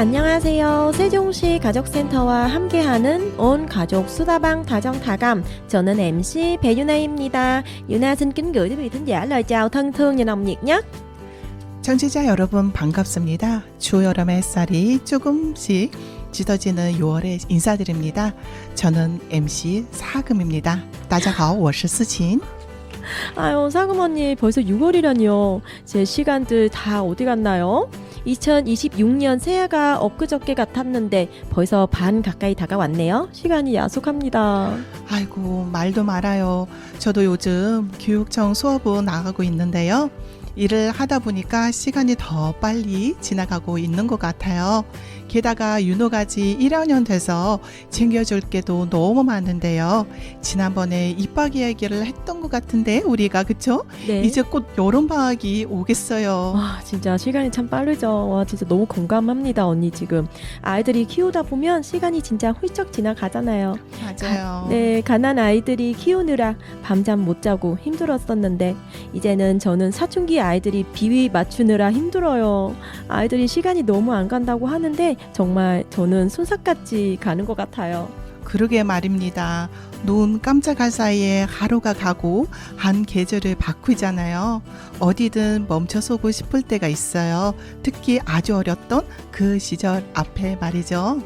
안녕하세요. 세종시 가족센터와 함께하는 온 가족 수다방 다정다감. 저는 MC 배유나입니다. Yuna xin kính gửi quý vị thính giả lời chào thân thương và nồng nhiệt nhất. 청취자 여러분 반갑습니다. 초여름의 햇살이 조금씩 짙어지는 6월에 인사드립니다. 저는 MC 사금입니다. 大家好,我是思琴. 아유, 사금 언니 벌써 6월이라니요. 제 시간들 다 어디 갔나요? 2026년 새해가 엊그저께 같았는데 벌써 반 가까이 다가왔네요. 시간이 야속합니다. 아이고 말도 말아요. 저도 요즘 교육청 수업은 나가고 있는데요. 일을 하다 보니까 시간이 더 빨리 지나가고 있는 것 같아요. 게다가 윤호까지 1학년 돼서 챙겨줄 게도 너무 많은데요. 지난번에 입학 이야기를 했던 것 같은데 우리가 그쵸? 네. 이제 곧 여름방학이 오겠어요. 와, 진짜 시간이 참 빠르죠. 와, 진짜 너무 공감합니다, 언니 지금. 아이들이 키우다 보면 시간이 진짜 훌쩍 지나가잖아요. 맞아요. 네, 가난 아이들이 키우느라 밤잠 못 자고 힘들었었는데 이제는 저는 사춘기 아이들이 비위 맞추느라 힘들어요. 아이들이 시간이 너무 안 간다고 하는데 정말 저는 순삭같이 가는 것 같아요. 그러게 말입니다. 눈 깜짝할 사이에 하루가 가고 한 계절을 바꾸잖아요. 어디든 멈춰서고 싶을 때가 있어요. 특히 아주 어렸던 그 시절 앞에 말이죠.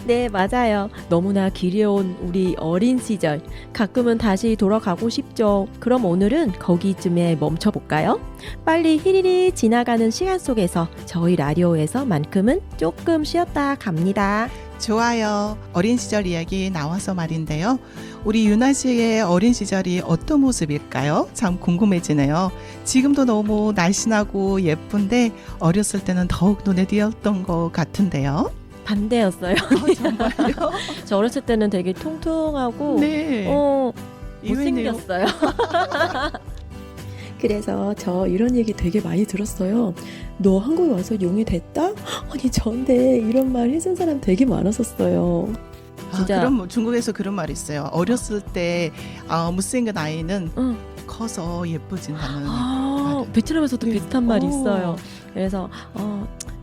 네, 맞아요. 너무나 길이온 우리 어린 시절. 가끔은 다시 돌아가고 싶죠. 그럼 오늘은 거기쯤에 멈춰볼까요? 빨리 히리리 지나가는 시간 속에서 저희 라디오에서만큼은 조금 쉬었다 갑니다. 좋아요. 어린 시절 이야기 나와서 말인데요. 우리 유나 씨의 어린 시절이 어떤 모습일까요? 참 궁금해지네요. 지금도 너무 날씬하고 예쁜데 어렸을 때는 더욱 눈에 띄었던 것 같은데요. 반대였어요. 정말요? 저 어렸을 때는 되게 통통하고 네. 의외네요. 못생겼어요. 그래서 저 이런 얘기 되게 많이 들었어요. 너 한국에 와서 용이 됐다? 아니 저한테 이런 말 해준 사람 되게 많았었어요. 진짜. 그럼 뭐 중국에서 그런 말이 있어요. 어렸을 때 못생긴 아이는 응. 커서 예뻐진다는 말을. 베트남에서도 네. 비슷한 말이 있어요. 그래서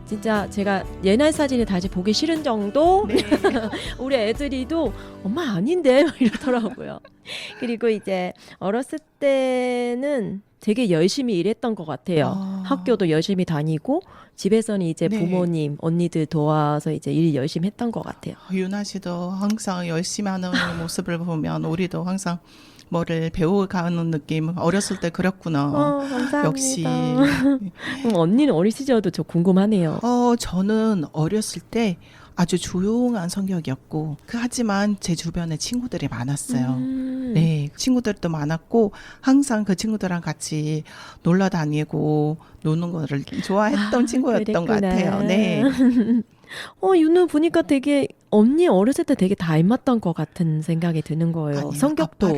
진짜 제가 옛날 사진을 다시 보기 싫은 정도. 네. 우리 애들이도 엄마 아닌데 막 이러더라고요. 그리고 이제 어렸을 때는 되게 열심히 일했던 것 같아요. 학교도 열심히 다니고 집에서는 이제 네. 부모님, 언니들 도와서 이제 일 열심히 했던 것 같아요. 유나 씨도 항상 열심히 하는 모습을 보면 우리도 항상 뭐를 배워가는 느낌. 어렸을 때 그랬구나. 감사합니다. 역시. 그럼 언니는 어린 시절도 저 궁금하네요. 저는 어렸을 때 아주 조용한 성격이었고 하지만 제 주변에 친구들이 많았어요. 네, 친구들도 많았고 항상 그 친구들이랑 같이 놀러 다니고 노는 거를 좋아했던 친구였던 것 같아요. 네. 윤우 보니까 되게 언니 어렸을 때 되게 닮았던 것 같은 생각이 드는 거예요. 아니요, 성격도.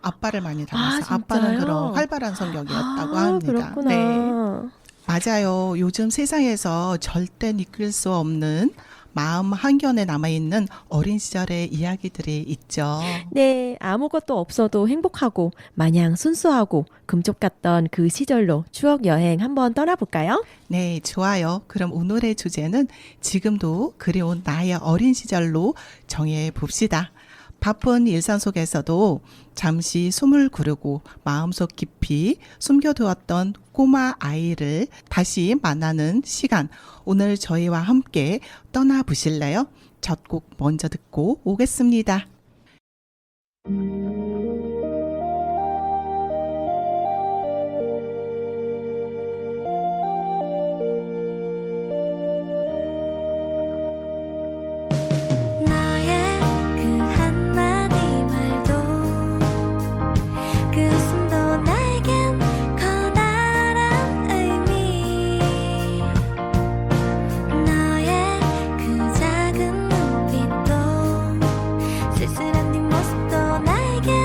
아빠를 많이 닮았어요. 진짜요? 아빠는 그런 활발한 성격이었다고 합니다. 그렇구나. 네. 맞아요. 요즘 세상에서 절대 느낄 수 없는 마음 한켠에 남아있는 어린 시절의 이야기들이 있죠. 네, 아무것도 없어도 행복하고 마냥 순수하고 금쪽 같던 그 시절로 추억 여행 한번 떠나볼까요? 네, 좋아요. 그럼 오늘의 주제는 지금도 그리운 나의 어린 시절로 정해 봅시다. 바쁜 일상 속에서도 잠시 숨을 고르고 마음속 깊이 숨겨두었던 꼬마 아이를 다시 만나는 시간. 오늘 저희와 함께 떠나보실래요? 첫 곡 먼저 듣고 오겠습니다. 쓸쓸한 네 모습도 나에게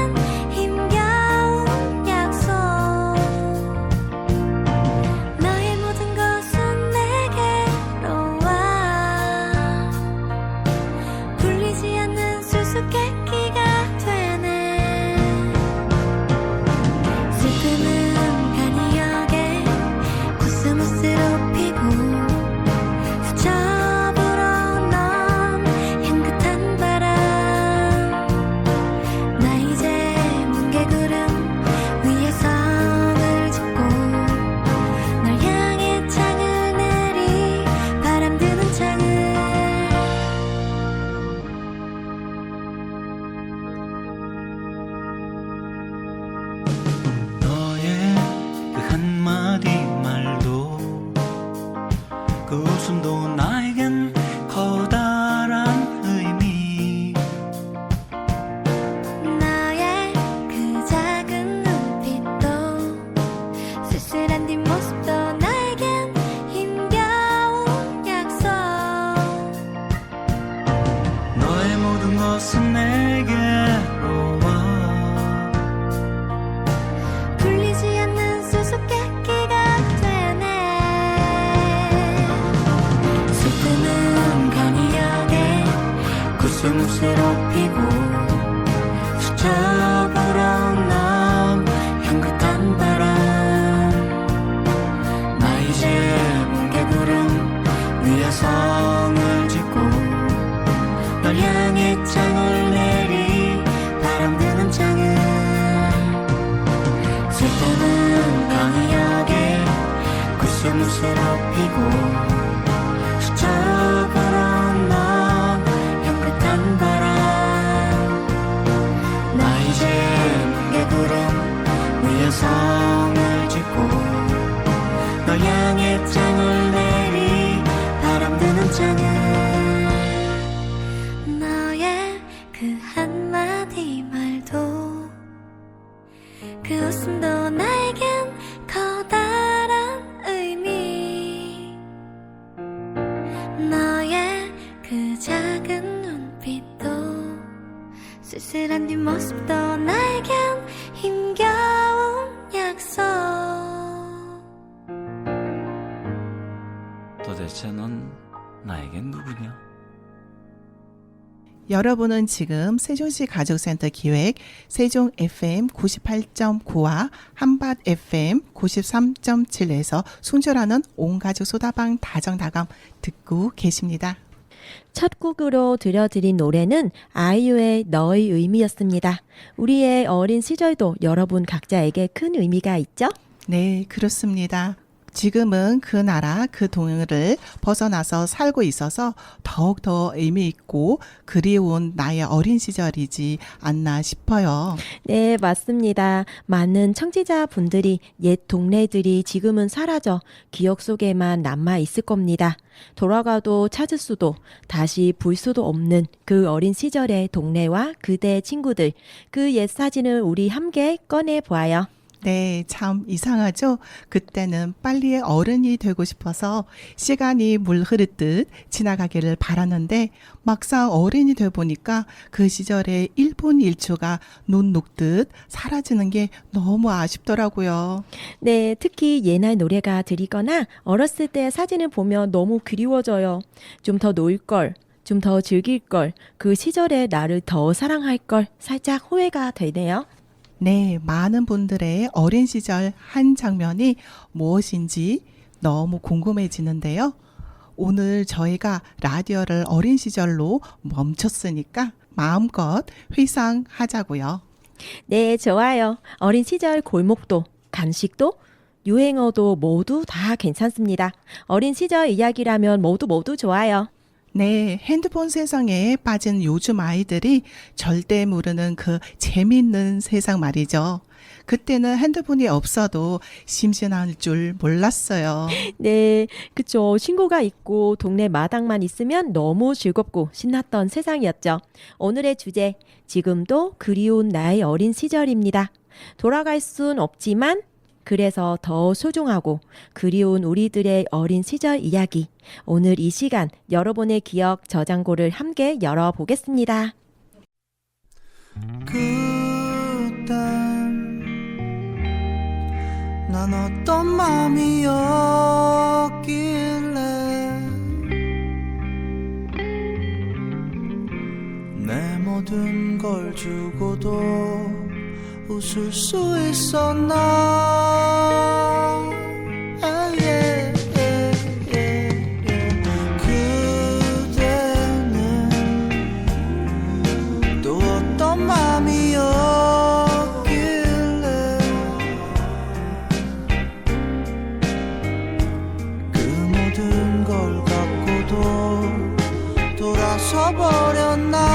웃을 때는 강의역에 구슬무슬 피고 스쳐가는 넌 향긋한 바람 나 이제 뭉게 구름 위에 성을 짓고 너 향해 장을 내리 바람 드는 장을 너의 그 한마디 말도 그 웃음도 나에겐 커다란 의미 너의 그 작은 눈빛도 쓸쓸한 뒷모습도 나에겐 힘겨운 약속 도대체 넌 나에겐 누구냐? 여러분은 지금 세종시 가족센터 기획 세종 FM 98.9와 한밭 FM 93.7에서 순조라는 온가족 소다방 다정다감 듣고 계십니다. 첫 곡으로 들려드린 노래는 아이유의 너의 의미였습니다. 우리의 어린 시절도 여러분 각자에게 큰 의미가 있죠? 네, 그렇습니다. 지금은 그 나라, 그 동네를 벗어나서 살고 있어서 더욱더 의미 있고 그리운 나의 어린 시절이지 않나 싶어요. 네, 맞습니다. 많은 청취자분들이 옛 동네들이 지금은 사라져 기억 속에만 남아 있을 겁니다. 돌아가도 찾을 수도 다시 볼 수도 없는 그 어린 시절의 동네와 그대 친구들, 그 옛 사진을 우리 함께 꺼내 보아요. 네, 참 이상하죠? 그때는 빨리 어른이 되고 싶어서 시간이 물 흐르듯 지나가기를 바랐는데 막상 어른이 돼 보니까 그 시절의 1분 1초가 눈 녹듯 사라지는 게 너무 아쉽더라고요. 네, 특히 옛날 노래가 들리거나 어렸을 때 사진을 보면 너무 그리워져요. 좀 더 놀 걸, 좀 더 즐길 걸, 그 시절의 나를 더 사랑할 걸 살짝 후회가 되네요. 네, 많은 분들의 어린 시절 한 장면이 무엇인지 너무 궁금해지는데요. 오늘 저희가 라디오를 어린 시절로 멈췄으니까 마음껏 회상하자고요. 네, 좋아요. 어린 시절 골목도, 간식도, 유행어도 모두 다 괜찮습니다. 어린 시절 이야기라면 모두 좋아요. 네, 핸드폰 세상에 빠진 요즘 아이들이 절대 모르는 그 재미있는 세상 말이죠. 그때는 핸드폰이 없어도 심심할 줄 몰랐어요. 네, 그쵸. 친구가 있고 동네 마당만 있으면 너무 즐겁고 신났던 세상이었죠. 오늘의 주제, 지금도 그리운 나의 어린 시절입니다. 돌아갈 순 없지만 그래서 더 소중하고 그리운 우리들의 어린 시절 이야기. 오늘 이 시간 여러분의 기억 저장고를 함께 열어보겠습니다. 그땐 난 어떤 맘이었길래 내 모든 걸 주고도 웃을 수 있었나 그대는 또 어떤 맘이었길래 그 모든 걸 갖고도 돌아서 버렸나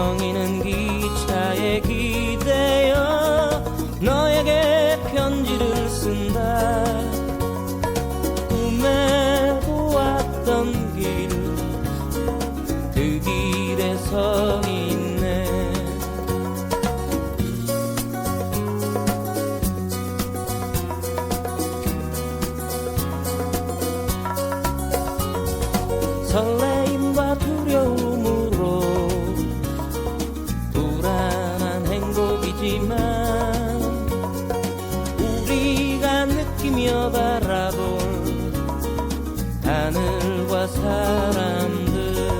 줄렁이는 기차에 기대어 너에게 편지를 쓴다. 꿈에 보았던 길, 그 길에 서 있네. 설레임과 두려움으로 불안한 행복이지만 우리가 느끼며 바라볼 하늘과 사람들,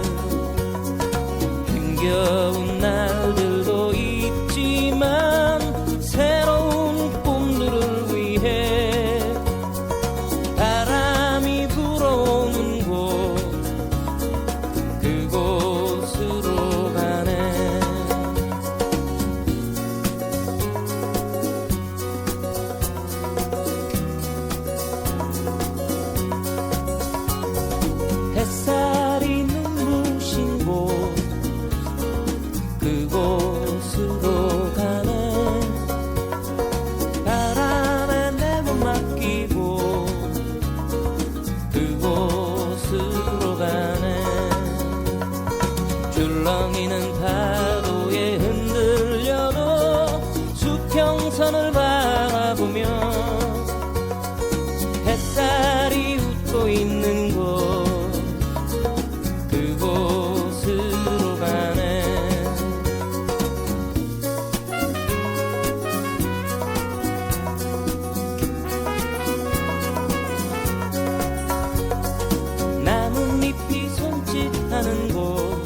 힘겨운 날들도 있지만 새로운 꿈들을 위해 바람이 불어오는 곳, 그곳으로 가네. 햇살이 눈부신 곳, 그곳으로 가네. 바람에 내 몸 맡기고 그곳으로 가네. 줄렁이는 파도에 흔들려도 수평선을 바라보며 햇살이 웃고 있는 곳, 그곳으로 가네. 나뭇잎이 손짓하는 곳,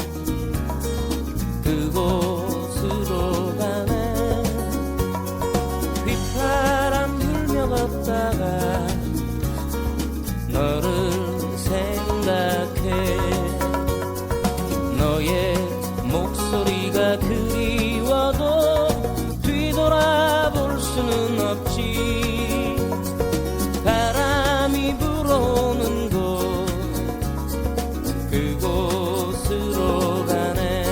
그곳으로 가네. 휘파람 불며 걷다가 너를 생각해. 너의 목소리가 그리워도 뒤돌아볼 수는 없지. 바람이 불어오는 곳, 그곳으로 가네.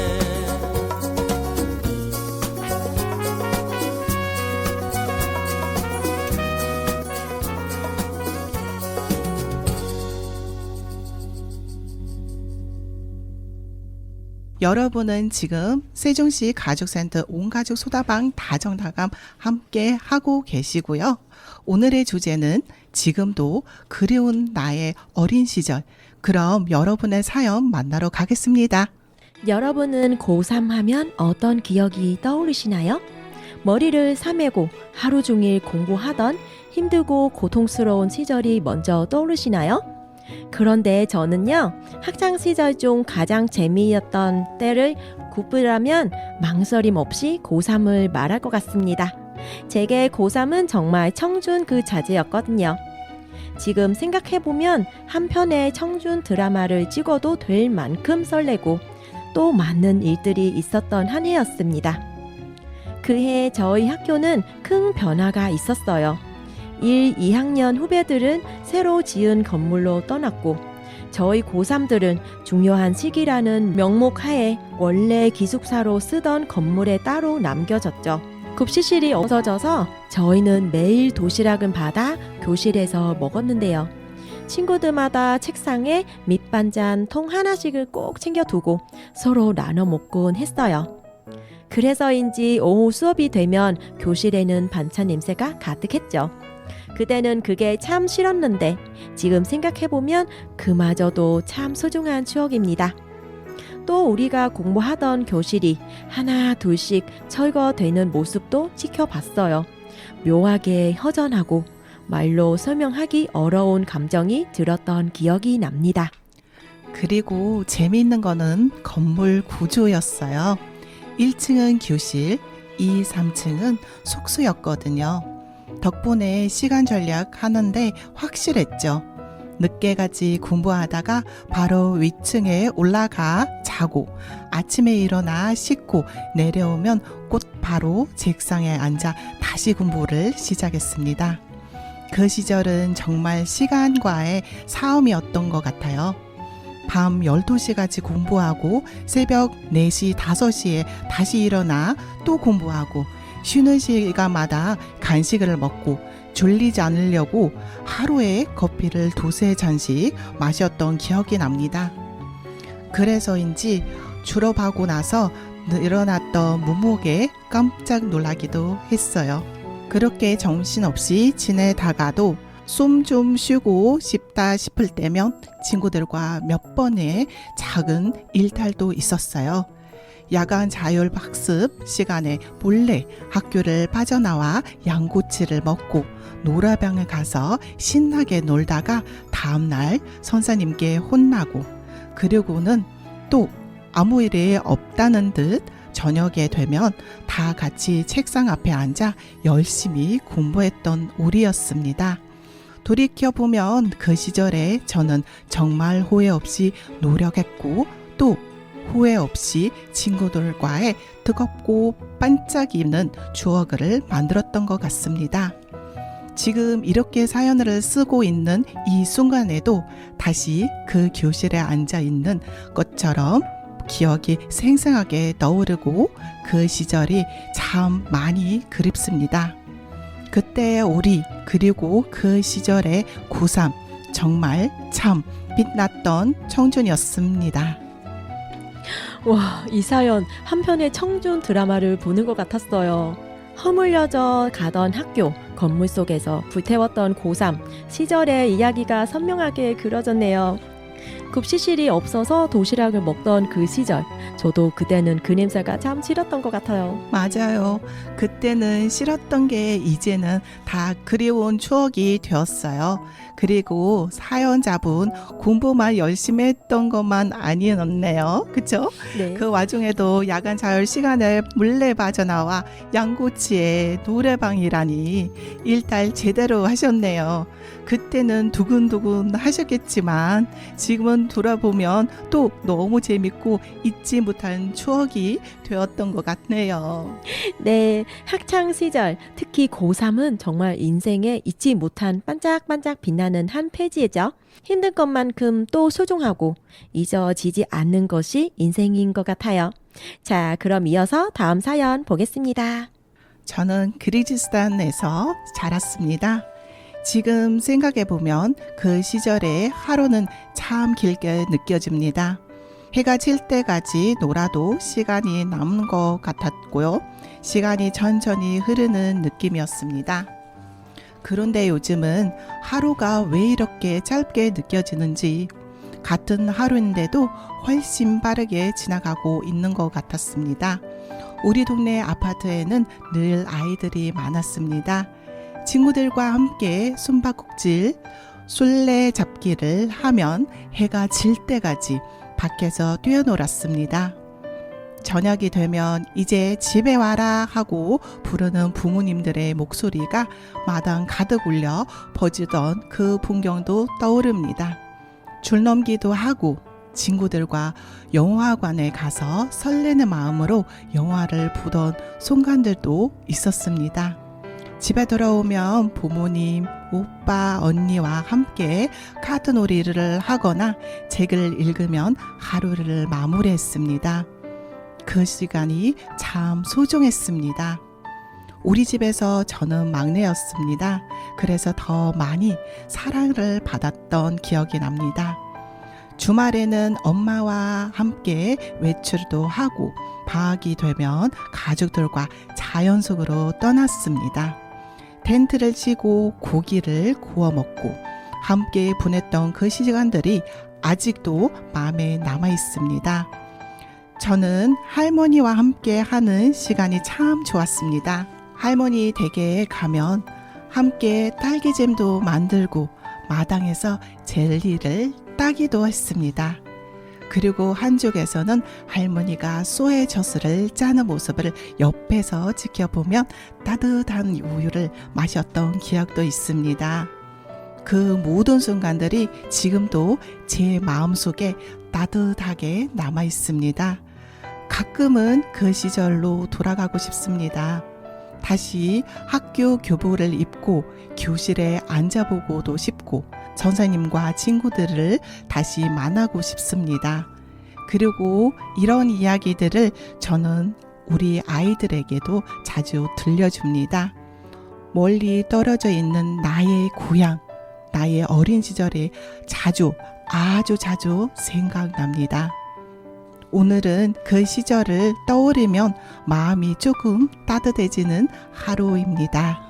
여러분은 지금 세종시 가족센터 온가족 소다방 다정다감 함께 하고 계시고요. 오늘의 주제는 지금도 그리운 나의 어린 시절. 그럼 여러분의 사연 만나러 가겠습니다. 여러분은 고3 하면 어떤 기억이 떠오르시나요? 머리를 싸매고 하루 종일 공부하던 힘들고 고통스러운 시절이 먼저 떠오르시나요? 그런데 저는요, 학창 시절 중 가장 재미있었던 때를 굽으라면 망설임 없이 고3을 말할 것 같습니다. 제게 고3은 정말 청춘 그 자체였거든요. 지금 생각해보면 한 편의 청춘 드라마를 찍어도 될 만큼 설레고 또 많은 일들이 있었던 한 해였습니다. 그해 저희 학교는 큰 변화가 있었어요. 1, 2학년 후배들은 새로 지은 건물로 떠났고 저희 고3들은 중요한 시기라는 명목 하에 원래 기숙사로 쓰던 건물에 따로 남겨졌죠. 급식실이 없어져서 저희는 매일 도시락은 받아 교실에서 먹었는데요. 친구들마다 책상에 밑반찬 통 하나씩을 꼭 챙겨두고 서로 나눠 먹곤 했어요. 그래서인지 오후 수업이 되면 교실에는 반찬 냄새가 가득했죠. 그때는 그게 참 싫었는데 지금 생각해보면 그마저도 참 소중한 추억입니다. 또 우리가 공부하던 교실이 하나 둘씩 철거되는 모습도 지켜봤어요. 묘하게 허전하고 말로 설명하기 어려운 감정이 들었던 기억이 납니다. 그리고 재미있는 거는 건물 구조였어요. 1층은 교실, 2, 3층은 숙소였거든요. 덕분에 시간 절약 하는데 확실했죠. 늦게까지 공부하다가 바로 위층에 올라가 자고 아침에 일어나 씻고 내려오면 곧바로 책상에 앉아 다시 공부를 시작했습니다. 그 시절은 정말 시간과의 싸움이었던 것 같아요. 밤 12시까지 공부하고 새벽 4시, 5시에 다시 일어나 또 공부하고 쉬는 시간마다 간식을 먹고 졸리지 않으려고 하루에 커피를 2-3잔씩 마셨던 기억이 납니다. 그래서인지 졸업하고 나서 일어났던 문목에 깜짝 놀라기도 했어요. 그렇게 정신없이 지내다가도 숨 좀 쉬고 싶다 싶을 때면 친구들과 몇 번의 작은 일탈도 있었어요. 야간 자율학습 시간에 몰래 학교를 빠져나와 양꼬치를 먹고 노래방에 가서 신나게 놀다가 다음날 선생님께 혼나고, 그리고는 또 아무 일이 없다는 듯 저녁에 되면 다 같이 책상 앞에 앉아 열심히 공부했던 우리였습니다. 돌이켜보면 그 시절에 저는 정말 후회 없이 노력했고 또 후회 없이 친구들과의 뜨겁고 반짝이는 추억을 만들었던 것 같습니다. 지금 이렇게 사연을 쓰고 있는 이 순간에도 다시 그 교실에 앉아 있는 것처럼 기억이 생생하게 떠오르고 그 시절이 참 많이 그립습니다. 그때의 우리, 그리고 그 시절의 고3, 정말 참 빛났던 청춘이었습니다. 와, 이 사연 한편의 청춘 드라마를 보는 것 같았어요. 허물려져 가던 학교 건물 속에서 불태웠던 고3 시절의 이야기가 선명하게 그려졌네요. 급식실이 없어서 도시락을 먹던 그 시절, 저도 그때는 그 냄새가 참 싫었던 것 같아요. 맞아요. 그때는 싫었던 게 이제는 다 그리운 추억이 되었어요. 그리고 사연자분 공부만 열심히 했던 것만 아니었네요. 그쵸? 네. 그 와중에도 야간 자율 시간에 몰래 빠져나와 양꼬치에 노래방이라니 일달 제대로 하셨네요. 그때는 두근두근 하셨겠지만 지금은 돌아보면 또 너무 재밌고 잊지 못한 추억이 되었던 것 같네요. 네, 학창 시절, 특히 고3은 정말 인생에 잊지 못한 반짝반짝 빛나는 한 페이지죠. 힘든 것만큼 또 소중하고 잊어지지 않는 것이 인생인 것 같아요. 자, 그럼 이어서 다음 사연 보겠습니다. 저는 키르기스탄에서 자랐습니다. 지금 생각해보면 그 시절의 하루는 참 길게 느껴집니다. 해가 질 때까지 놀아도 시간이 남는 것 같았고요. 시간이 천천히 흐르는 느낌이었습니다. 그런데 요즘은 하루가 왜 이렇게 짧게 느껴지는지, 같은 하루인데도 훨씬 빠르게 지나가고 있는 것 같았습니다. 우리 동네 아파트에는 늘 아이들이 많았습니다. 친구들과 함께 숨바꼭질, 술래잡기를 하면 해가 질 때까지 밖에서 뛰어놀았습니다. 저녁이 되면 이제 집에 와라 하고 부르는 부모님들의 목소리가 마당 가득 울려 퍼지던 그 풍경도 떠오릅니다. 줄넘기도 하고 친구들과 영화관에 가서 설레는 마음으로 영화를 보던 순간들도 있었습니다. 집에 돌아오면 부모님, 오빠, 언니와 함께 카드놀이를 하거나 책을 읽으면 하루를 마무리했습니다. 그 시간이 참 소중했습니다. 우리 집에서 저는 막내였습니다. 그래서 더 많이 사랑을 받았던 기억이 납니다. 주말에는 엄마와 함께 외출도 하고 방학이 되면 가족들과 자연 속으로 떠났습니다. 텐트를 치고 고기를 구워 먹고 함께 보냈던 그 시간들이 아직도 마음에 남아 있습니다. 저는 할머니와 함께 하는 시간이 참 좋았습니다. 할머니 댁에 가면 함께 딸기잼도 만들고 마당에서 젤리를 따기도 했습니다. 그리고 한쪽에서는 할머니가 쏘의 젖을 짜는 모습을 옆에서 지켜보면 따뜻한 우유를 마셨던 기억도 있습니다. 그 모든 순간들이 지금도 제 마음속에 따뜻하게 남아 있습니다. 가끔은 그 시절로 돌아가고 싶습니다. 다시 학교 교복을 입고 교실에 앉아보고도 싶고 선생님과 친구들을 다시 만나고 싶습니다. 그리고 이런 이야기들을 저는 우리 아이들에게도 자주 들려줍니다. 멀리 떨어져 있는 나의 고향, 나의 어린 시절이 아주 자주 생각납니다. 오늘은 그 시절을 떠오르면 마음이 조금 따뜻해지는 하루입니다.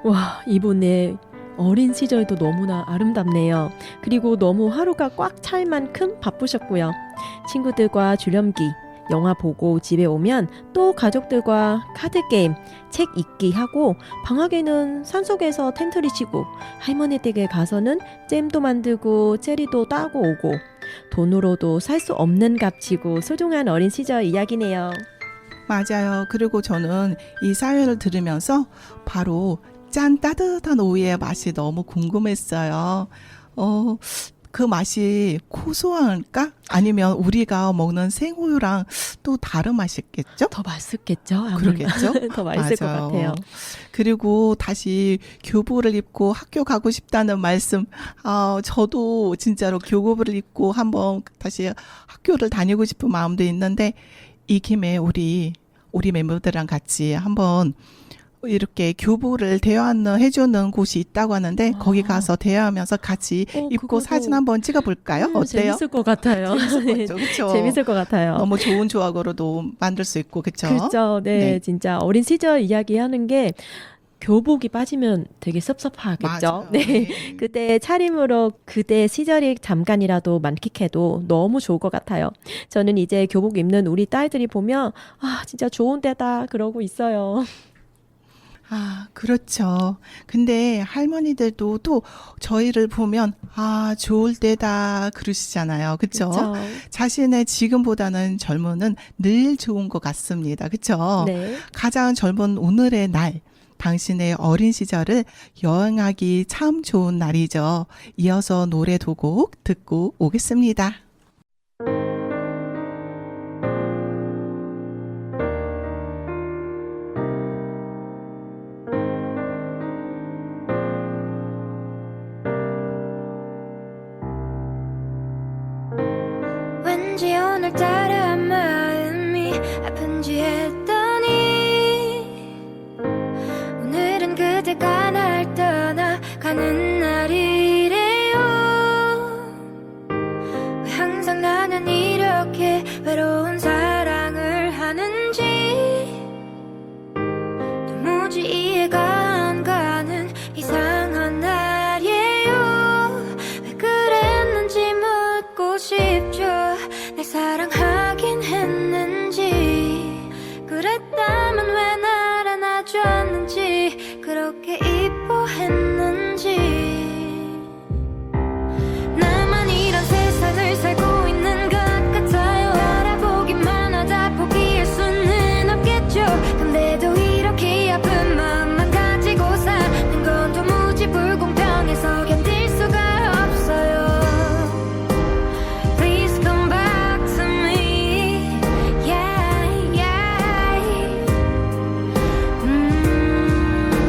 와, 이분의 어린 시절도 너무나 아름답네요. 그리고 너무 하루가 꽉 찰 만큼 바쁘셨고요. 친구들과 줄넘기, 영화 보고 집에 오면 또 가족들과 카드게임, 책 읽기 하고 방학에는 산속에서 텐트를 치고 할머니 댁에 가서는 잼도 만들고 체리도 따고 오고 돈으로도 살 수 없는 값이고 소중한 어린 시절 이야기네요. 맞아요. 그리고 저는 이 사연을 들으면서 바로 짠 따뜻한 우유의 맛이 너무 궁금했어요. 그 맛이 고소할까? 아니면 우리가 먹는 생우유랑 또 다른 맛이겠죠? 더 맛있겠죠? 아마. 그러겠죠? 더 맛있을 맞아요. 것 같아요. 그리고 다시 교복을 입고 학교 가고 싶다는 말씀. 저도 진짜로 교복을 입고 한번 다시 학교를 다니고 싶은 마음도 있는데 이 김에 우리 멤버들이랑 같이 한번 이렇게 교복을 대여해주는 곳이 있다고 하는데 거기 가서 대여하면서 같이 입고 그거도- 사진 한번 찍어볼까요? 어때요? 재밌을 것 같아요. 그렇죠. 재밌을 것 같아요. 너무 좋은 조합으로도 만들 수 있고 그렇죠. 그렇죠. 네, 네. 진짜 어린 시절 이야기하는 게 교복이 빠지면 되게 섭섭하겠죠. 맞아요. 네. 그때 차림으로 그때 시절이 잠깐이라도 만끽해도 너무 좋을 것 같아요. 저는 이제 교복 입는 우리 딸들이 보면 진짜 좋은 때다 그러고 있어요. 그렇죠. 근데 할머니들도 또 저희를 보면 좋을 때다 그러시잖아요. 그렇죠? 그렇죠. 자신의 지금보다는 젊음은 늘 좋은 것 같습니다. 그렇죠? 네. 가장 젊은 오늘의 날, 당신의 어린 시절을 여행하기 참 좋은 날이죠. 이어서 노래 두 곡 듣고 오겠습니다. 왠지 오늘따라 마음이 아픈지 했더니 오늘은 그대가 날 떠나가는 날이래요. 왜 항상 나는 이렇게 외로운 사랑을 하는지 도무지 이해가 안 가는 이상한 날이에요. 왜 그랬는지 묻고 싶죠. 날 사랑하긴 했는지 그랬다면 왜 날 안아줬는지 그렇게 이뻐했는지 나만 이런 세상을 살고 있는 것 같아요. 알아보기만 하다 포기할 수는 없겠죠. 근데도 이렇게 아픈 마음만 가지고 사는 건 도무지 불공평해서 견딜 수가 없어요. Please come back to me. Yeah, yeah.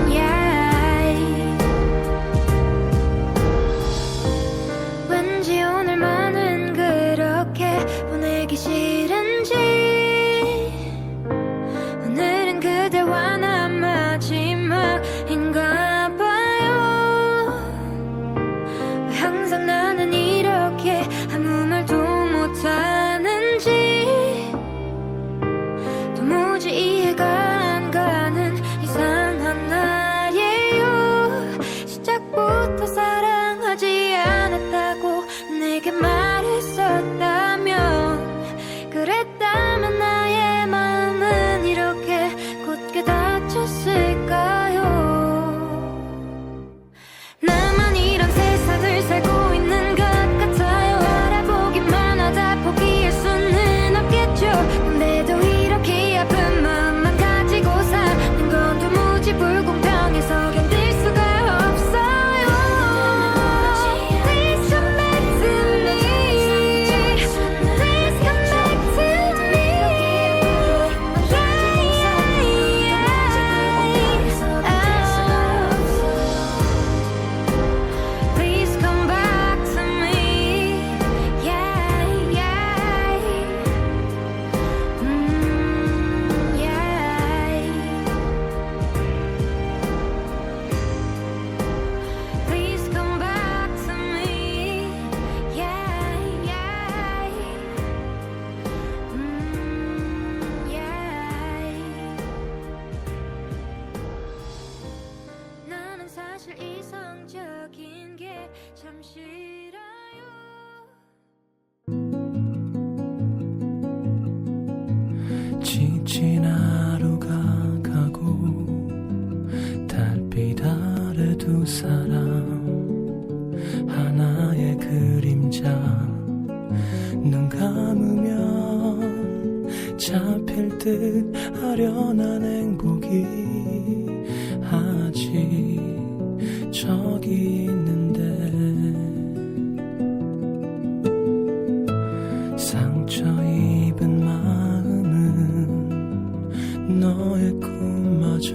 Yeah. 왠지 오늘만은 그렇게 보내기 싫은지 오늘은 그대와 난 마지막인가 봐요. 왜 항상 나는 이렇게 아무 말도 못하는지 도무지 이해가 안 가는 이상한 날이에요. 시작부터 사랑하지 않았다고 내게 말했었다면 그랬다면 나의 마음은 이렇게 굳게 닫혔을까요. 나만 이런 세상을 살고 있는 것 같아요. 알아보기만 하다 포기할 수는 없겠죠. 근데도 이렇게 아픈 마음만 가지고 사는 건 도무지 불공평해서 견딜 수가 없어요. Please come back to me. Please come back to me. 잡힐 듯 아련한 행복이 아직 저기 있는데 상처 입은 마음은 너의 꿈마저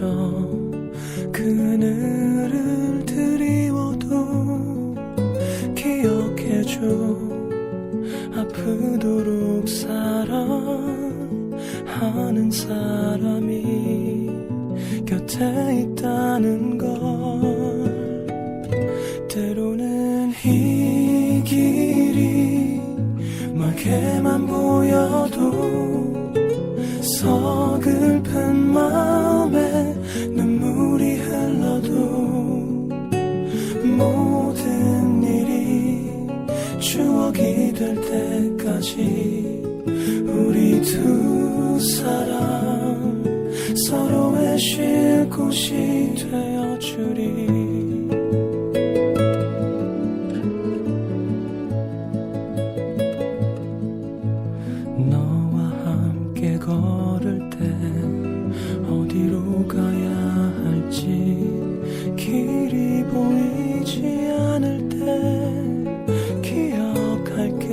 그늘을 드리워도 기억해줘 아프도록 사랑하는 사람이 곁에 있다는 걸 때로는 이 길이 멀게만 보여도 서글픈 마음에 눈물이 흘러도 모든 일이 추억이 될 때까지 우리 두 사람 서로의 쉴 곳이 되어주리 너와 함께 걸을 때 어디로 가야 할지 길이 보이지 않을 때 기억할게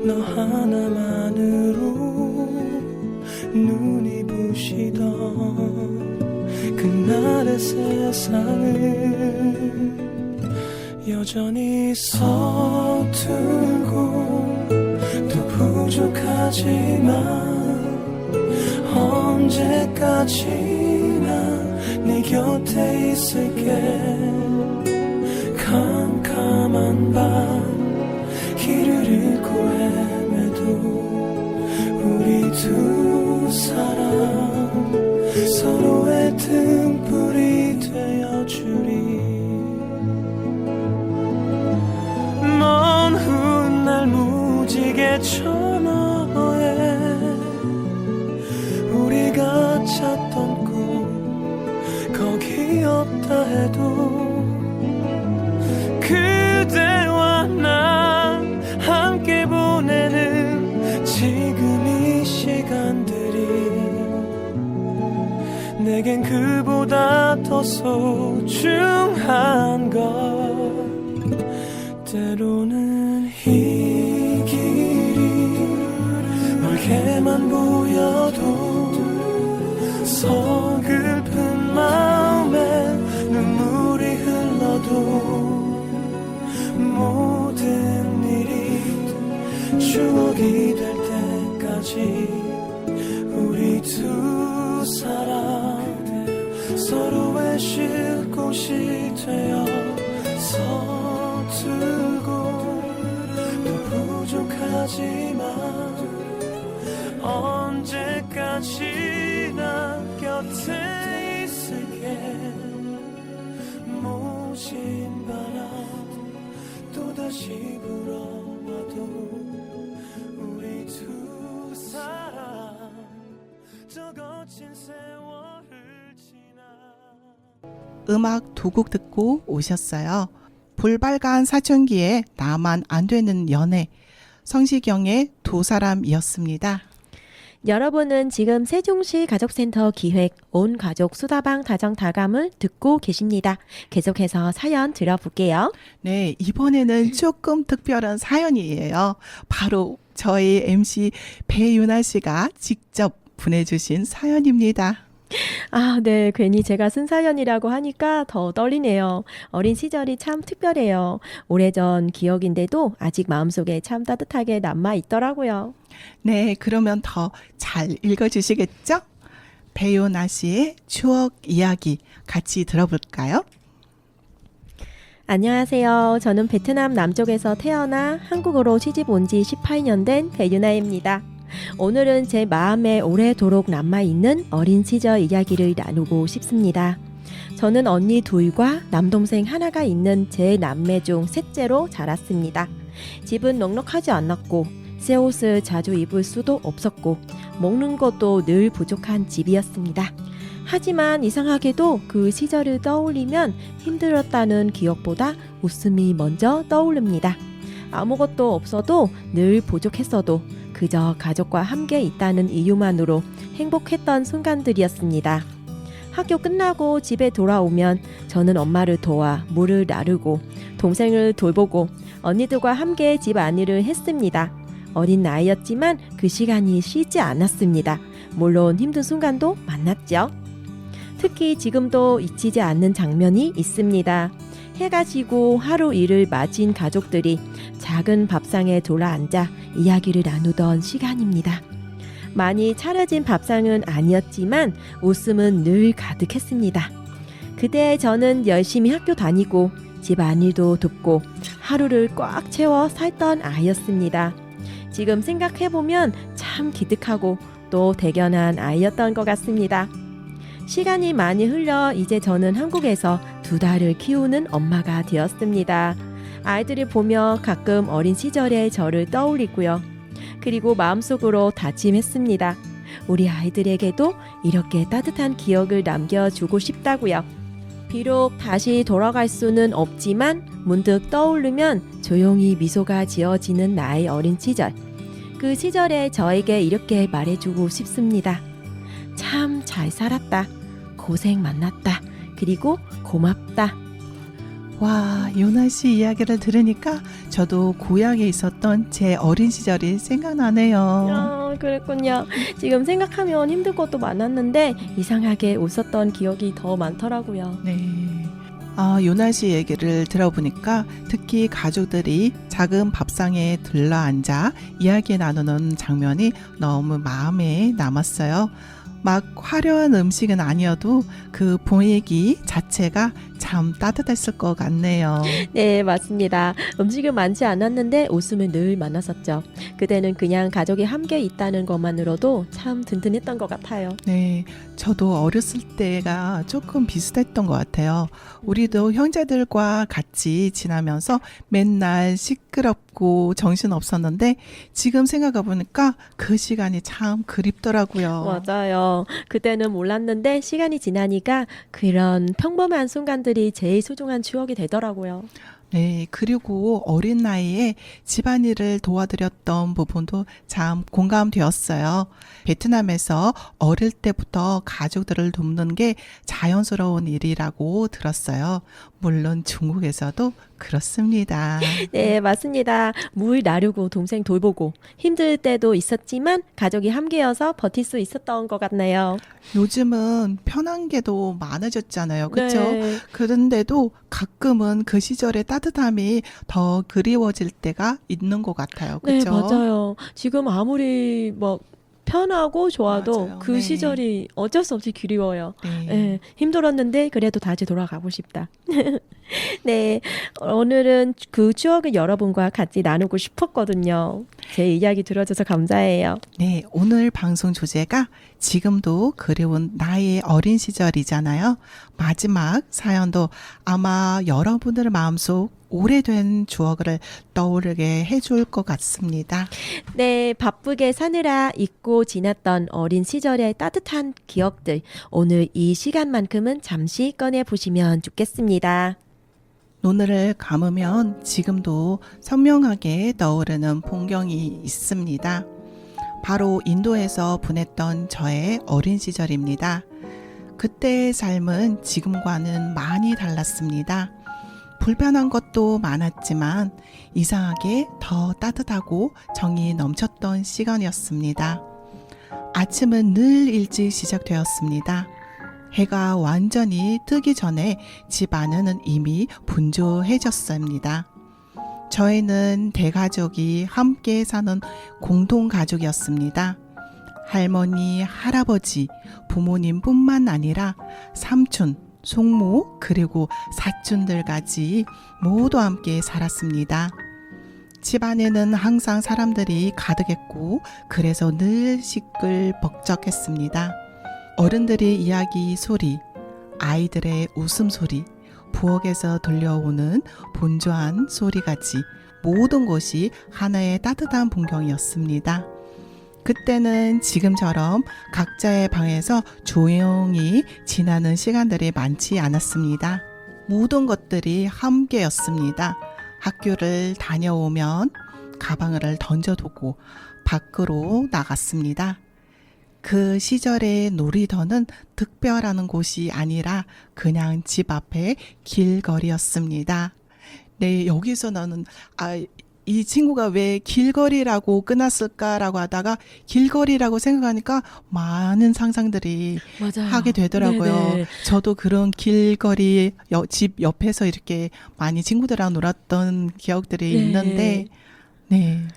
너 하나만으로 눈이 부시던 그날의 세상은 여전히 서툴고 또 부족하지만 언제까지나 네 곁에 있을게 캄캄한 밤 길을 잃고 헤매도 우리 두 사람 서로의 등불이 되어주리 먼 훗날 무지개처럼 우리가 찾던 꿈 거기 없다 해도 그대와 나 함께 보내는 지금 이 시간들이 내겐 그보다 더 소중한 것 때로는 이 길이 멀게만 보여도 서글픈 마음에 눈물이 흘러도 모든 일이 추억이 될 때까지 우리 두 사람 서로의 쉴 곳이 되어 서툴고 또 부족하지만 언제까지나 곁에 있을게 모진 바람 또다시 불어와도 우리 두 사람 저 거친 세월을 지나 음악 두 곡 듣고 오셨어요. 볼빨간 사춘기에 나만 안 되는 연애, 성시경의 두 사람이었습니다. 여러분은 지금 세종시 가족센터 기획 온 가족 수다방 다정다감을 듣고 계십니다. 계속해서 사연 들어볼게요. 네, 이번에는 조금 특별한 사연이에요. 바로 저희 MC 배윤아 씨가 직접 보내주신 사연입니다. 아, 네. 괜히 제가 쓴 사연이라고 하니까 더 떨리네요. 어린 시절이 참 특별해요. 오래전 기억인데도 아직 마음속에 참 따뜻하게 남아 있더라고요. 네, 그러면 더 잘 읽어주시겠죠? 배윤아 씨의 추억 이야기 같이 들어볼까요? 안녕하세요. 저는 베트남 남쪽에서 태어나 한국으로 시집 온 지 18년 된 배윤아입니다. 오늘은 제 마음에 오래도록 남아있는 어린 시절 이야기를 나누고 싶습니다. 저는 언니 둘과 남동생 하나가 있는 제 남매 중 셋째로 자랐습니다. 집은 넉넉하지 않았고 새 옷을 자주 입을 수도 없었고 먹는 것도 늘 부족한 집이었습니다. 하지만 이상하게도 그 시절을 떠올리면 힘들었다는 기억보다 웃음이 먼저 떠오릅니다. 아무것도 없어도 늘 부족했어도 그저 가족과 함께 있다는 이유만으로 행복했던 순간들이었습니다. 학교 끝나고 집에 돌아오면 저는 엄마를 도와 물을 나르고 동생을 돌보고 언니들과 함께 집 안일을 했습니다. 어린 나이였지만 그 시간이 쉬지 않았습니다. 물론 힘든 순간도 만났죠. 특히 지금도 잊히지 않는 장면이 있습니다. 해가 지고 하루 일을 마친 가족들이 작은 밥상에 둘러앉아 이야기를 나누던 시간입니다. 많이 차려진 밥상은 아니었지만 웃음은 늘 가득했습니다. 그때 저는 열심히 학교 다니고 집 안일도 돕고 하루를 꽉 채워 살던 아이였습니다. 지금 생각해보면 참 기특하고 또 대견한 아이였던 것 같습니다. 시간이 많이 흘러 이제 저는 한국에서 2달을 키우는 엄마가 되었습니다. 아이들을 보며 가끔 어린 시절의 저를 떠올리고요. 그리고 마음속으로 다짐했습니다. 우리 아이들에게도 이렇게 따뜻한 기억을 남겨주고 싶다고요. 비록 다시 돌아갈 수는 없지만 문득 떠오르면 조용히 미소가 지어지는 나의 어린 시절. 그 시절에 저에게 이렇게 말해주고 싶습니다. 참 잘 살았다. 고생 많았다. 그리고 고맙다. 와, 요나 씨 이야기를 들으니까 저도 고향에 있었던 제 어린 시절이 생각나네요. 그랬군요. 지금 생각하면 힘들 것도 많았는데 이상하게 웃었던 기억이 더 많더라고요. 네. 요나 씨 얘기를 들어보니까 특히 가족들이 작은 밥상에 들러앉아 이야기 나누는 장면이 너무 마음에 남았어요. 막 화려한 음식은 아니어도 그 분위기 자체가 참 따뜻했을 것 같네요. 네, 맞습니다. 음식은 많지 않았는데 웃음은 늘 많았었죠. 그때는 그냥 가족이 함께 있다는 것만으로도 참 든든했던 것 같아요. 네, 저도 어렸을 때가 조금 비슷했던 것 같아요. 우리도 형제들과 같이 지나면서 맨날 시끄럽고 정신없었는데 지금 생각해보니까 그 시간이 참 그립더라고요. 맞아요. 그때는 몰랐는데 시간이 지나니까 그런 평범한 순간들이 제일 소중한 추억이 되더라고요. 네, 그리고 어린 나이에 집안일을 도와드렸던 부분도 참 공감되었어요. 베트남에서 어릴 때부터 가족들을 돕는 게 자연스러운 일이라고 들었어요. 물론 중국에서도 그렇습니다. 네, 맞습니다. 물 나르고 동생 돌보고 힘들 때도 있었지만 가족이 함께여서 버틸 수 있었던 것 같네요. 요즘은 편한 게도 많아졌잖아요. 그렇죠? 네. 그런데도 가끔은 그 시절의 따뜻함이 더 그리워질 때가 있는 것 같아요. 네, 그렇죠? 맞아요. 지금 아무리 뭐 편하고 좋아도 맞아요. 그 네. 시절이 어쩔 수 없이 그리워요. 네. 네, 힘들었는데 그래도 다시 돌아가고 싶다. 네, 오늘은 그 추억을 여러분과 같이 나누고 싶었거든요. 제 이야기 들어줘서 감사해요. 네, 오늘 방송 주제가 지금도 그리운 나의 어린 시절이잖아요. 마지막 사연도 아마 여러분들 마음속 오래된 추억을 떠오르게 해줄 것 같습니다. 네, 바쁘게 사느라 잊고 지났던 어린 시절의 따뜻한 기억들, 오늘 이 시간만큼은 잠시 꺼내보시면 좋겠습니다. 눈을 감으면 지금도 선명하게 떠오르는 풍경이 있습니다. 바로 인도에서 보냈던 저의 어린 시절입니다. 그때의 삶은 지금과는 많이 달랐습니다. 불편한 것도 많았지만 이상하게 더 따뜻하고 정이 넘쳤던 시간이었습니다. 아침은 늘 일찍 시작되었습니다. 해가 완전히 뜨기 전에 집 안은 이미 분주해졌습니다. 저희는 대가족이 함께 사는 공동가족이었습니다. 할머니, 할아버지, 부모님뿐만 아니라 삼촌, 숙모, 그리고 사촌들까지 모두 함께 살았습니다. 집안에는 항상 사람들이 가득했고 그래서 늘 시끌벅적했습니다. 어른들의 이야기 소리, 아이들의 웃음소리, 부엌에서 들려오는 분주한 소리까지 모든 것이 하나의 따뜻한 풍경이었습니다. 그때는 지금처럼 각자의 방에서 조용히 지나는 시간들이 많지 않았습니다. 모든 것들이 함께였습니다. 학교를 다녀오면 가방을 던져두고 밖으로 나갔습니다. 그 시절의 놀이터는 특별한 곳이 아니라 그냥 집 앞의 길거리였습니다. 네, 여기서 나는 이 친구가 왜 길거리라고 끊었을까라고 하다가 길거리라고 생각하니까 많은 상상들이 맞아요. 하게 되더라고요. 네네. 저도 그런 길거리 집 옆에서 이렇게 많이 친구들이랑 놀았던 기억들이 네. 있는데 네.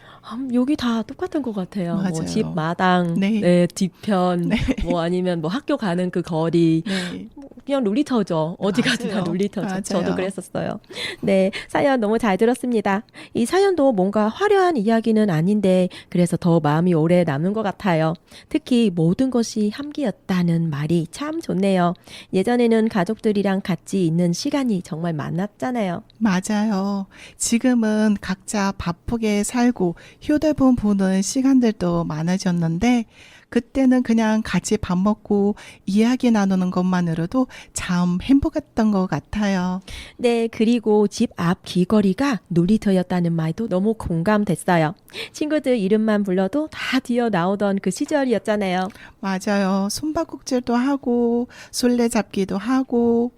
여기 다 똑같은 것 같아요. 뭐 맞아요. 집 마당, 네. 네, 뒤편, 네. 뭐 아니면 뭐 학교 가는 그 거리, 네. 그냥 놀이터죠. 어디 가도 다 맞아요. 놀이터죠. 맞아요. 저도 그랬었어요. 네, 사연 너무 잘 들었습니다. 이 사연도 뭔가 화려한 이야기는 아닌데 그래서 더 마음이 오래 남는 것 같아요. 특히 모든 것이 함께였다는 말이 참 좋네요. 예전에는 가족들이랑 같이 있는 시간이 정말 많았잖아요. 맞아요. 지금은 각자 바쁘게 살고 휴대폰 보는 시간들도 많아졌는데 그때는 그냥 같이 밥 먹고 이야기 나누는 것만으로도 참 행복했던 것 같아요. 네, 그리고 집 앞 길거리가 놀이터였다는 말도 너무 공감됐어요. 친구들 이름만 불러도 다 뛰어나오던 그 시절이었잖아요. 맞아요. 숨바꼭질도 하고 술래잡기도 하고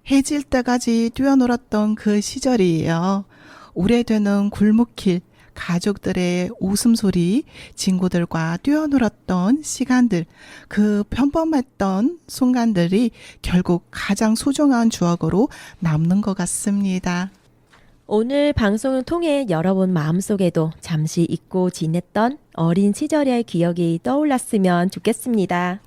해질 때까지 뛰어놀았던 그 시절이에요. 오래되는 골목길, 가족들의 웃음소리, 친구들과 뛰어놀았던 시간들, 그 평범했던 순간들이 결국 가장 소중한 추억으로 남는 것 같습니다. 오늘 방송을 통해 여러분 마음속에도 잠시 잊고 지냈던 어린 시절의 기억이 떠올랐으면 좋겠습니다.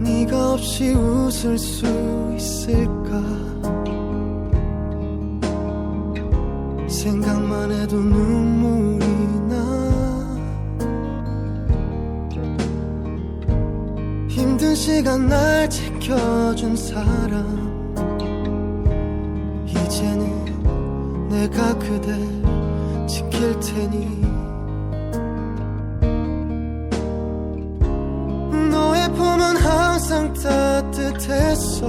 네가 없이 웃을 수 있을까 생각만 해도 눈물이 나 힘든 시간 날 지켜준 사람 이제는 내가 그댈 지킬 테니 너의 품은 항상 따뜻했어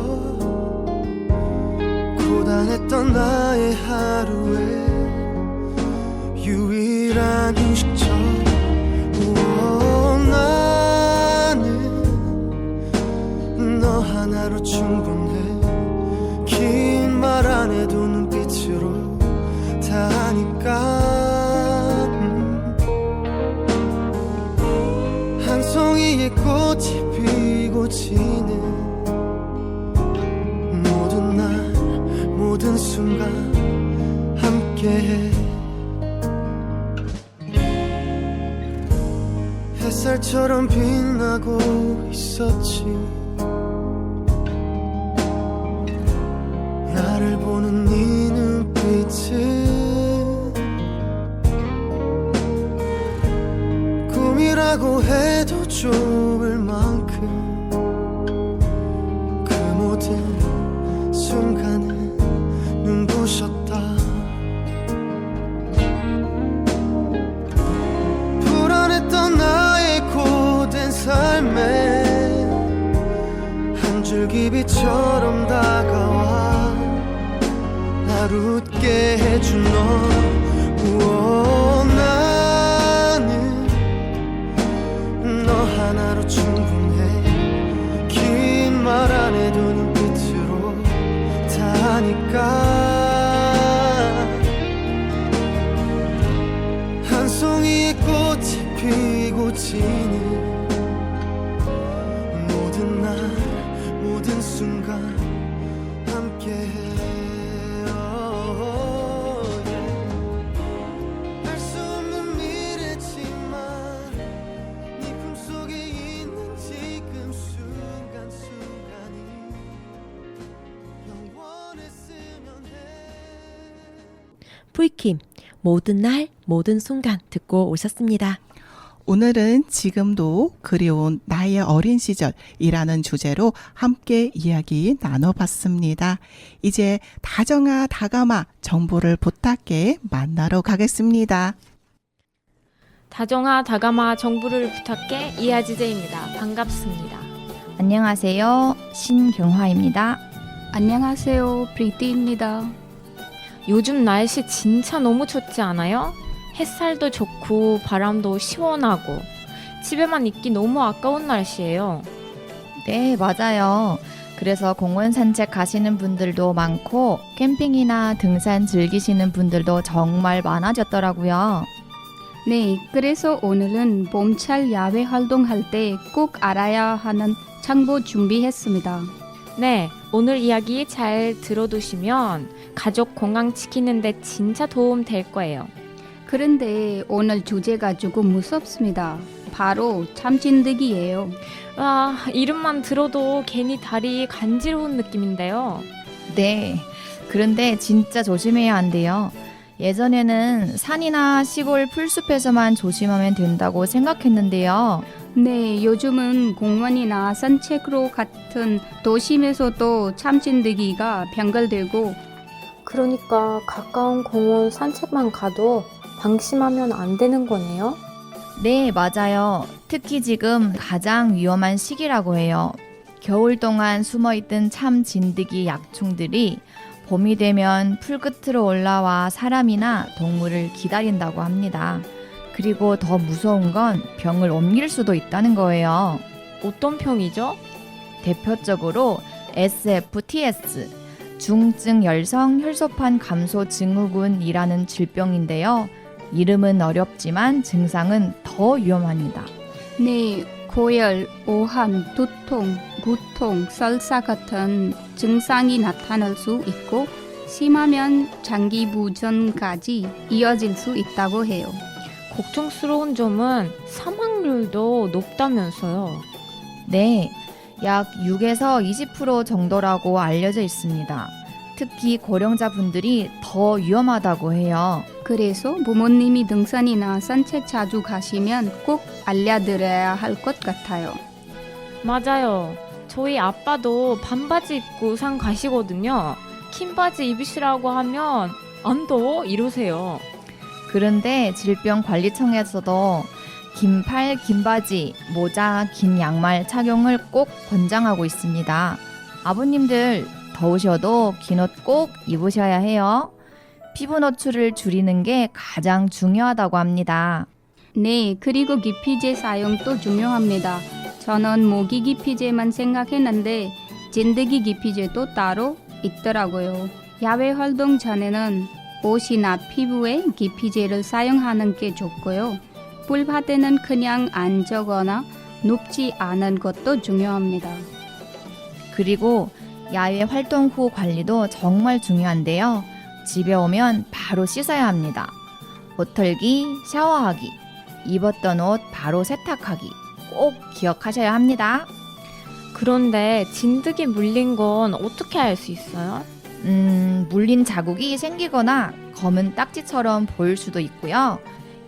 고단했던 나의 하루에 유일한 휴식처 나는 너 하나로 충분해 긴 말 안 해도 눈빛으로 다 하니까 한 송이의 꽃이 피고 지는 모든 날 모든 순간 함께해 햇살처럼 빛나고 있었지 나를 보는 네 눈빛은 꿈이라고 해도 좁을 만큼 그 모든 순간은 눈부셨다 불안했던 나의 고된 삶에 한 줄기 빛처럼 다가와 날 웃게 해준 너 나는 너 하나로 충분해 긴 말 안 해도 눈빛으로 다 하니까 한 송이의 꽃이 피고 지는 모든 날 모든 순간 함께해 알 수 없는 미래지만 네 품속에 있는 지금 순간순간이 영원했으면 해 프리킴 모든 날 모든 순간 듣고 오셨습니다. 오늘은 지금도 그리운 나의 어린 시절이라는 주제로 함께 이야기 나눠봤습니다. 이제 다정아 다가마 정보를 부탁해 만나러 가겠습니다. 다정아 다가마 정보를 부탁해 이하지제입니다. 반갑습니다. 안녕하세요. 신경화입니다. 안녕하세요. 브리티입니다. 요즘 날씨 진짜 너무 좋지 않아요? 햇살도 좋고 바람도 시원하고 집에만 있기 너무 아까운 날씨예요. 네, 맞아요. 그래서 공원 산책 가시는 분들도 많고 캠핑이나 등산 즐기시는 분들도 정말 많아졌더라고요. 네, 그래서 오늘은 봄철 야외 활동할 때 꼭 알아야 하는 정보 준비했습니다. 네, 오늘 이야기 잘 들어두시면 가족 건강 지키는데 진짜 도움 될 거예요. 그런데 오늘 주제가 조금 무섭습니다. 바로 참진드기예요. 와, 이름만 들어도 괜히 다리 간지러운 느낌인데요. 네, 그런데 진짜 조심해야 한대요. 예전에는 산이나 시골 풀숲에서만 조심하면 된다고 생각했는데요. 네, 요즘은 공원이나 산책로 같은 도심에서도 참진드기가 병갈되고 그러니까 가까운 공원 산책만 가도 방심하면 안 되는 거네요. 네, 맞아요. 특히 지금 가장 위험한 시기라고 해요. 겨울 동안 숨어있던 참 진드기 약충들이 봄이 되면 풀 끝으로 올라와 사람이나 동물을 기다린다고 합니다. 그리고 더 무서운 건 병을 옮길 수도 있다는 거예요. 어떤 병이죠? 대표적으로 SFTS, 중증 열성 혈소판 감소 증후군이라는 질병인데요. 이름은 어렵지만 증상은 더 위험합니다. 네, 고열, 오한, 두통, 구통, 설사 같은 증상이 나타날 수 있고 심하면 장기 부전까지 이어질 수 있다고 해요. 걱정스러운 점은 사망률도 높다면서요. 네, 약 6에서 20% 정도라고 알려져 있습니다. 특히 고령자분들이 더 위험하다고 해요. 그래서 부모님이 등산이나 산책 자주 가시면 꼭 알려드려야 할 것 같아요. 맞아요. 저희 아빠도 반바지 입고 산 가시거든요. 긴 바지 입으시라고 하면 안 더워? 이러세요. 그런데 질병관리청에서도 긴 팔, 긴 바지, 모자, 긴 양말 착용을 꼭 권장하고 있습니다. 아버님들 더우셔도 긴 옷 꼭 입으셔야 해요. 피부 노출을 줄이는 게 가장 중요하다고 합니다. 네, 그리고 기피제 사용도 중요합니다. 저는 모기 기피제만 생각했는데 진드기 기피제도 따로 있더라고요. 야외 활동 전에는 옷이나 피부에 기피제를 사용하는 게 좋고요. 풀밭에는 그냥 앉거나 눕지 않은 것도 중요합니다. 그리고 야외 활동 후 관리도 정말 중요한데요. 집에 오면 바로 씻어야 합니다. 옷 털기, 샤워하기, 입었던 옷 바로 세탁하기 꼭 기억하셔야 합니다. 그런데 진드기 물린 건 어떻게 알 수 있어요? 물린 자국이 생기거나 검은 딱지처럼 보일 수도 있고요.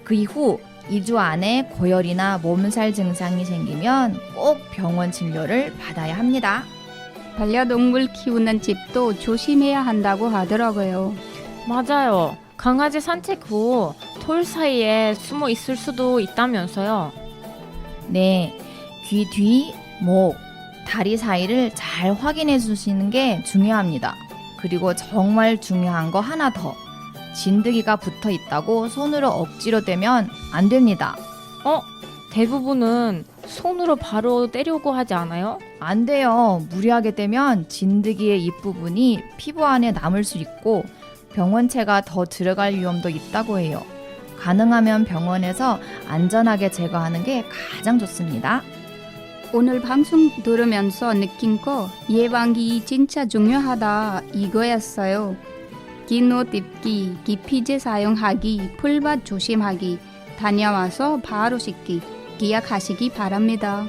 그 이후 2주 안에 고열이나 몸살 증상이 생기면 꼭 병원 진료를 받아야 합니다. 반려동물 키우는 집도 조심해야 한다고 하더라고요. 맞아요. 강아지 산책 후 돌 사이에 숨어 있을 수도 있다면서요. 네, 귀 뒤, 목, 다리 사이를 잘 확인해 주시는 게 중요합니다. 그리고 정말 중요한 거 하나 더. 진드기가 붙어 있다고 손으로 억지로 대면 안 됩니다. 대부분은 손으로 바로 때려고 하지 않아요? 안 돼요. 무리하게 되면 진드기의 잎부분이 피부 안에 남을 수 있고 병원체가 더 들어갈 위험도 있다고 해요. 가능하면 병원에서 안전하게 제거하는 게 가장 좋습니다. 오늘 방송 들으면서 느낀 거 예방이 진짜 중요하다 이거였어요. 긴 옷 입기, 기피제 사용하기, 풀밭 조심하기, 다녀와서 바로 씻기 기억하시기 바랍니다.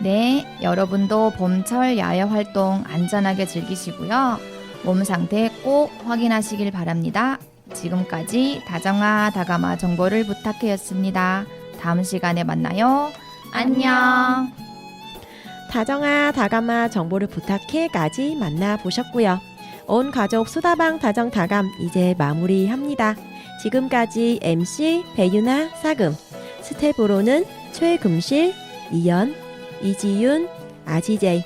네, 여러분도 봄철 야외 활동 안전하게 즐기시고요. 몸 상태 꼭 확인하시길 바랍니다. 지금까지 다정아 다가마 정보를 부탁해였습니다. 다음 시간에 만나요. 안녕. 다정아 다가마 정보를 부탁해까지 만나보셨고요. 온 가족 수다방 다정다감 이제 마무리합니다. 지금까지 MC 배유나 사금, 스텝으로는 최금실, 이연, 이지윤, 아지제이,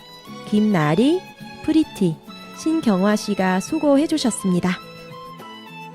김나리, 프리티, 신경화 씨가 수고해 주셨습니다.